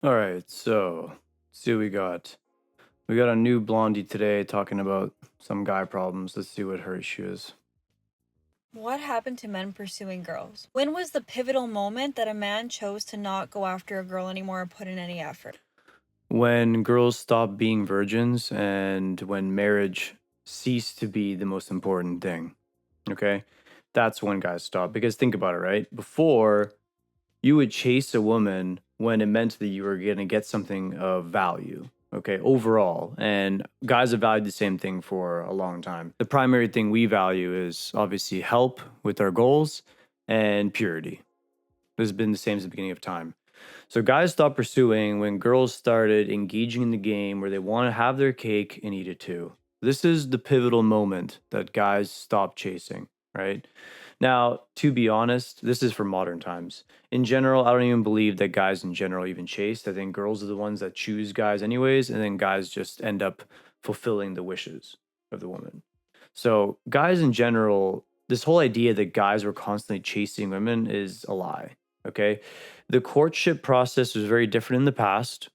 All right, so let's see what we got. We got a new blondie today talking about some guy problems. Let's see what her issue is. What happened to men pursuing girls? When was the pivotal moment that a man chose to not go after a girl anymore or put in any effort? When girls stop being virgins and when marriage ceased to be the most important thing. Okay, that's when guys stop. Because think about it, right? Before, you would chase a woman when it meant that you were going to get something of value, okay, overall. And guys have valued the same thing for a long time. The primary thing we value is obviously help with our goals and purity. This has been the same since the beginning of time. So guys stopped pursuing when girls started engaging in the game where they want to have their cake and eat it too. This is the pivotal moment that guys stop chasing, right? Now, to be honest, this is for modern times. In general, I don't even believe that guys in general even chase. I think girls are the ones that choose guys anyways, and then guys just end up fulfilling the wishes of the woman. So, guys in general, this whole idea that guys were constantly chasing women is a lie. Okay. The courtship process was very different in the past.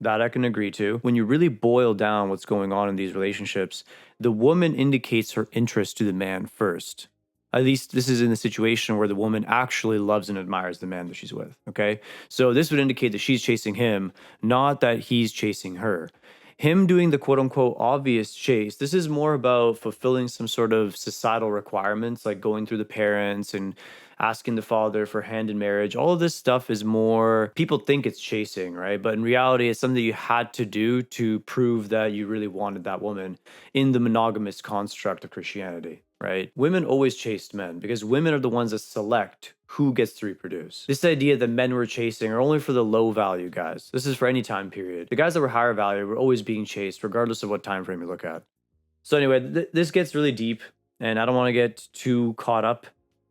That I can agree to. When you really boil down what's going on in these relationships, the woman indicates her interest to the man first. At least this is in a situation where the woman actually loves and admires the man that she's with. Okay. So this would indicate that she's chasing him, not that he's chasing her. Him doing the quote unquote obvious chase, this is more about fulfilling some sort of societal requirements, like going through the parents and asking the father for hand in marriage. All of this stuff is more, people think it's chasing, right? But in reality, it's something you had to do to prove that you really wanted that woman in the monogamous construct of Christianity, right? Women always chased men because women are the ones that select who gets to reproduce. This idea that men were chasing are only for the low value guys. This is for any time period. The guys that were higher value were always being chased, regardless of what time frame you look at. So anyway, this gets really deep, and I don't want to get too caught up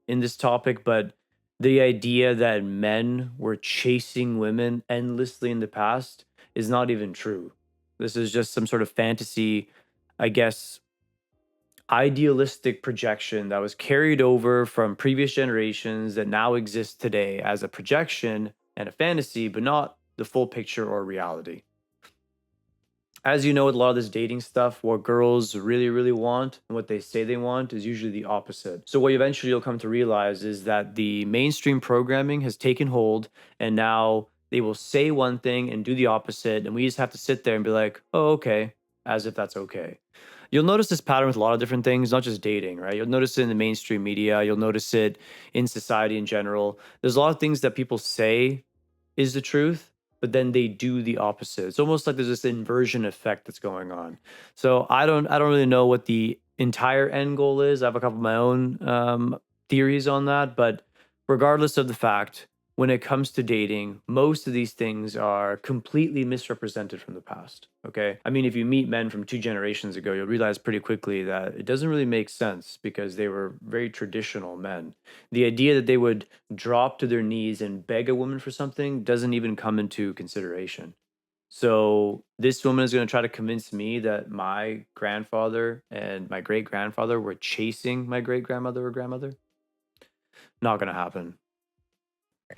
in this topic, but the idea that men were chasing women endlessly in the past is not even true. This is just some sort of fantasy, I guess, idealistic projection that was carried over from previous generations that now exists today as a projection and a fantasy, but not the full picture or reality. As you know, with a lot of this dating stuff, what girls really, really want and what they say they want is usually the opposite. So, what eventually you'll come to realize is that the mainstream programming has taken hold, and now they will say one thing and do the opposite. And we just have to sit there and be like, oh, okay, as if that's okay. You'll notice this pattern with a lot of different things, not just dating, right? You'll notice it in the mainstream media, you'll notice it in society in general. There's a lot of things that people say is the truth, but then they do the opposite. It's almost like there's this inversion effect that's going on. So I don't really know what the entire end goal is. I have a couple of my own theories on that, but regardless of the fact, when it comes to dating, most of these things are completely misrepresented from the past. Okay. I mean, if you meet men from 2 generations ago, you'll realize pretty quickly that it doesn't really make sense because they were very traditional men. The idea that they would drop to their knees and beg a woman for something doesn't even come into consideration. So this woman is going to try to convince me that my grandfather and my great grandfather were chasing my great grandmother or grandmother. Not going to happen.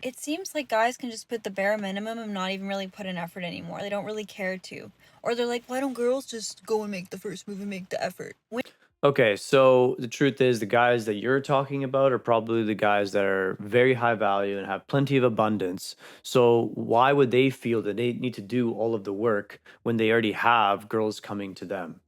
It seems like guys can just put the bare minimum and not even really put in effort anymore. They don't really care to. Or they're like, why don't girls just go and make the first move and make the effort? Okay, so the truth is, the guys that you're talking about are probably the guys that are very high value and have plenty of abundance. So why would they feel that they need to do all of the work when they already have girls coming to them?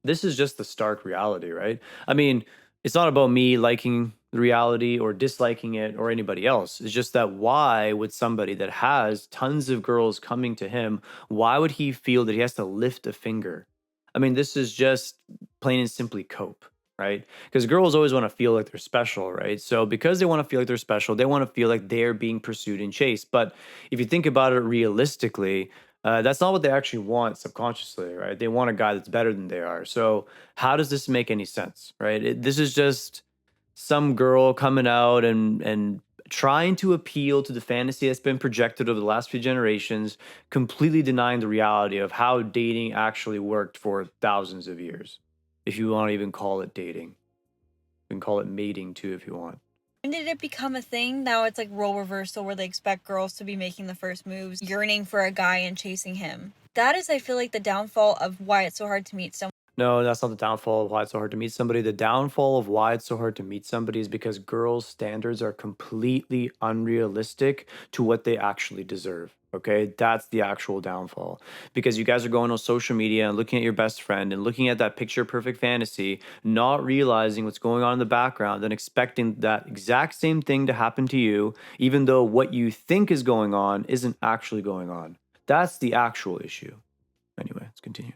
This is just the stark reality, right? I mean, it's not about me liking the reality or disliking it or anybody else. It's just that why would somebody that has tons of girls coming to him, why would he feel that he has to lift a finger? I mean, this is just plain and simply cope, right? Because girls always want to feel like they're special, right? So because they want to feel like they're special, they want to feel like they're being pursued and chased. But if you think about it realistically, that's not what they actually want subconsciously, right? They want a guy that's better than they are. So how does this make any sense, right? This is just some girl coming out and trying to appeal to the fantasy that's been projected over the last few generations, completely denying the reality of how dating actually worked for thousands of years. If you want to even call it dating, you can call it mating too if you want. When did it become a thing? Now it's like role reversal where they expect girls to be making the first moves, yearning for a guy and chasing him. That is, I feel like, the downfall of why it's so hard to meet someone. No, that's not the downfall of why it's so hard to meet somebody. The downfall of why it's so hard to meet somebody is because girls' standards are completely unrealistic to what they actually deserve. Okay, that's the actual downfall. Because you guys are going on social media and looking at your best friend and looking at that picture perfect fantasy, not realizing what's going on in the background and expecting that exact same thing to happen to you, even though what you think is going on isn't actually going on. That's the actual issue. Anyway, let's continue.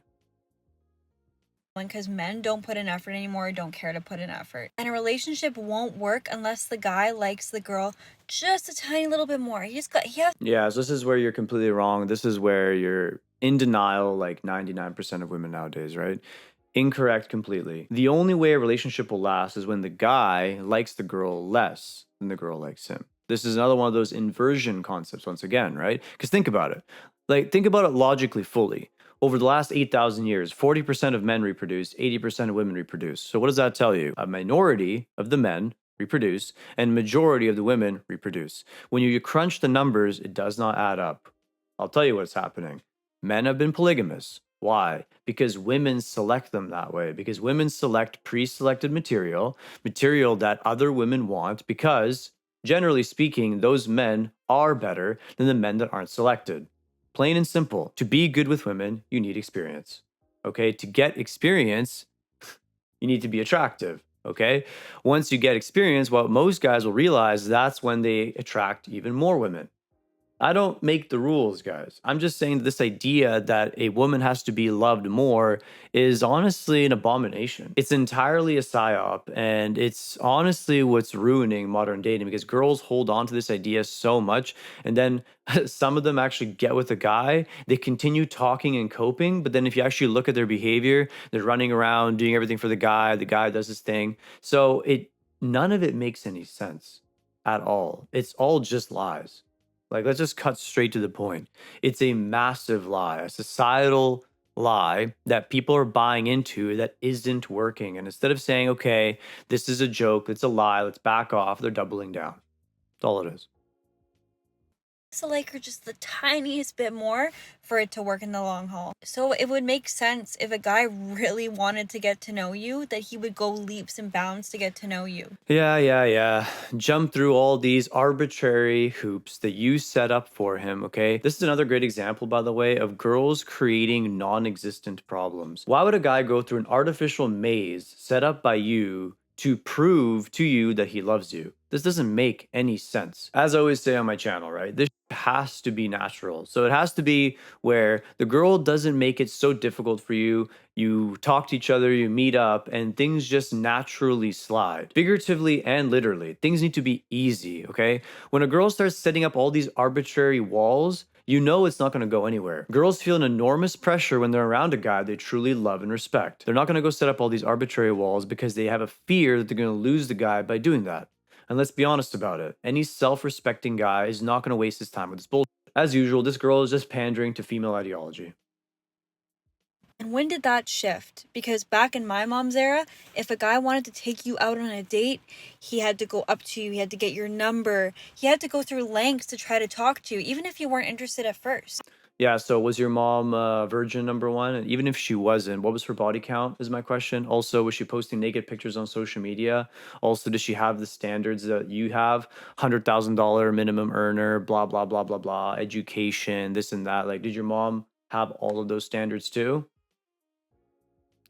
Because men don't put in effort anymore, don't care to put in effort. And a relationship won't work unless the guy likes the girl just a tiny little bit more. He has Yeah, so this is where you're completely wrong. This is where you're in denial, like 99% of women nowadays, right? Incorrect completely. The only way a relationship will last is when the guy likes the girl less than the girl likes him. This is another one of those inversion concepts, once again, right? Because think about it. Like, think about it logically fully. Over the last 8,000 years, 40% of men reproduce, 80% of women reproduce. So, what does that tell you? A minority of the men reproduce, and majority of the women reproduce. When you crunch the numbers, it does not add up. I'll tell you what's happening. Men have been polygamous. Why? Because women select them that way. Because women select pre selected material, material that other women want, because generally speaking, those men are better than the men that aren't selected. Plain and simple. To be good with women, you need experience. Okay? To get experience, you need to be attractive. Okay. Once you get experience, what most guys will realize, that's when they attract even more women. I don't make the rules, guys. I'm just saying this idea that a woman has to be loved more is honestly an abomination. It's entirely a psyop, and it's honestly what's ruining modern dating because girls hold on to this idea so much. And then some of them actually get with a guy, they continue talking and coping. But then if you actually look at their behavior, they're running around doing everything for the guy does his thing. So none of it makes any sense at all. It's all just lies. Like, let's just cut straight to the point. It's a massive lie, a societal lie that people are buying into that isn't working. And instead of saying, okay, this is a joke, it's a lie, let's back off, they're doubling down. That's all it is. to like her just the tiniest bit more for it to work in the long haul. So it would make sense if a guy really wanted to get to know you that he would go leaps and bounds to get to know you. Yeah. Jump through all these arbitrary hoops that you set up for him, okay? This is another great example, by the way, of girls creating non existent problems. Why would a guy go through an artificial maze set up by you to prove to you that he loves you? This doesn't make any sense. As I always say on my channel, right? This has to be natural. So it has to be where the girl doesn't make it so difficult for you. You talk to each other, you meet up, and things just naturally slide. Figuratively and literally, things need to be easy, okay? When a girl starts setting up all these arbitrary walls, you know it's not going to go anywhere. Girls feel an enormous pressure when they're around a guy they truly love and respect. They're not going to go set up all these arbitrary walls because they have a fear that they're going to lose the guy by doing that. And let's be honest about it. Any self respecting guy is not going to waste his time with this bullshit. As usual, this girl is just pandering to female ideology. And when did that shift? Because back in my mom's era, if a guy wanted to take you out on a date, he had to go up to you, he had to get your number, he had to go through lengths to try to talk to you, even if you weren't interested at first. Yeah, so was your mom virgin number one? And even if she wasn't, what was her body count is my question. Also, was she posting naked pictures on social media? Also, does she have the standards that you have? $100,000 minimum earner, blah, blah, blah, blah, blah, education, this and that. Like, did your mom have all of those standards too?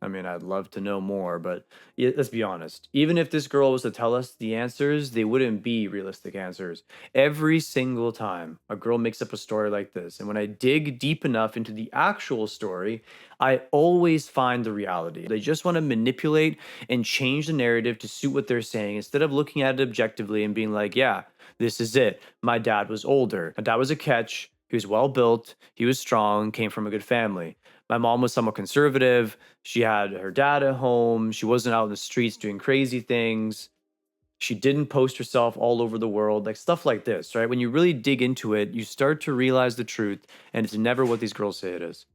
I mean, I'd love to know more, but yeah, let's be honest. Even if this girl was to tell us the answers, they wouldn't be realistic answers. Every single time a girl makes up a story like this, and when I dig deep enough into the actual story, I always find the reality. They just want to manipulate and change the narrative to suit what they're saying instead of looking at it objectively and being like, yeah, this is it. My dad was older. My dad was a catch. He was well built. He was strong, came from a good family. My mom was somewhat conservative. She had her dad at home. She wasn't out in the streets doing crazy things. She didn't post herself all over the world, like stuff like this, right? When you really dig into it, you start to realize the truth, and it's never what these girls say it is.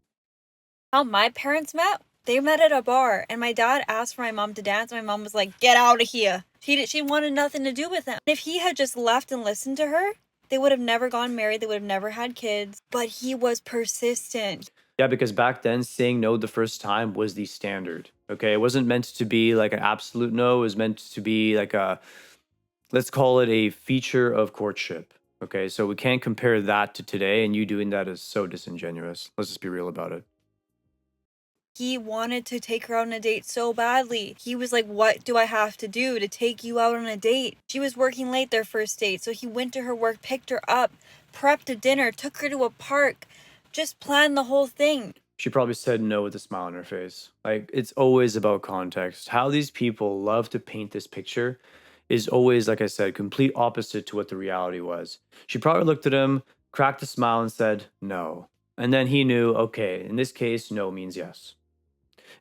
How my parents met? They met at a bar, and my dad asked for my mom to dance, and my mom was like, "Get out of here." She wanted nothing to do with him. If he had just left and listened to her, they would have never gone married. They would have never had kids. But he was persistent. Yeah, because back then saying no the first time was the standard. Okay. It wasn't meant to be like an absolute no. It was meant to be like a, let's call it a feature of courtship. Okay. So we can't compare that to today, and you doing that is so disingenuous. Let's just be real about it. He wanted to take her out on a date so badly. He was like, what do I have to do to take you out on a date? She was working late their first date, so he went to her work, picked her up, prepped a dinner, took her to a park, just planned the whole thing. She probably said no with a smile on her face. Like, it's always about context. How these people love to paint this picture is always, like I said, complete opposite to what the reality was. She probably looked at him, cracked a smile, and said no. And then he knew, okay, in this case, no means yes.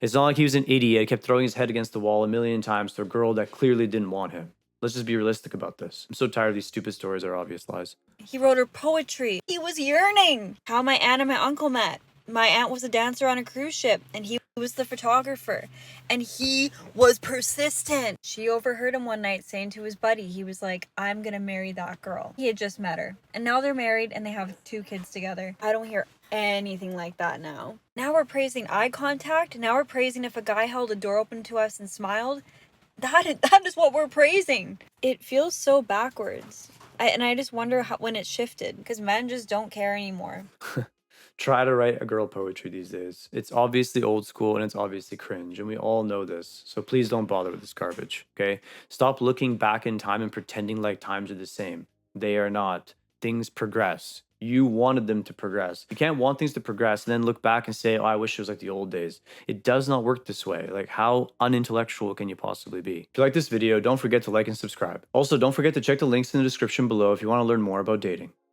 It's not like he was an idiot, kept throwing his head against the wall a million times to a girl that clearly didn't want him. Let's just be realistic about this. I'm so tired of these stupid stories that are obvious lies. He wrote her poetry. He was yearning. How my aunt and my uncle met. My aunt was a dancer on a cruise ship, and he was the photographer. And he was persistent. She overheard him one night saying to his buddy, he was like, I'm gonna marry that girl. He had just met her. And now they're married and they have 2 kids together. I don't hear anything like that now. Now we're praising eye contact. Now we're praising if a guy held a door open to us and smiled. That is what we're praising. It feels so backwards. I just wonder when it shifted, because men just don't care anymore. Try to write a girl poetry these days. It's obviously old school and it's obviously cringe, and we all know this. So please don't bother with this garbage, okay? Stop looking back in time and pretending like times are the same. They are not. Things progress. You wanted them to progress. You can't want things to progress and then look back and say, oh, I wish it was like the old days. It does not work this way. Like, how unintellectual can you possibly be? If you like this video, don't forget to like and subscribe. Also, don't forget to check the links in the description below if you want to learn more about dating.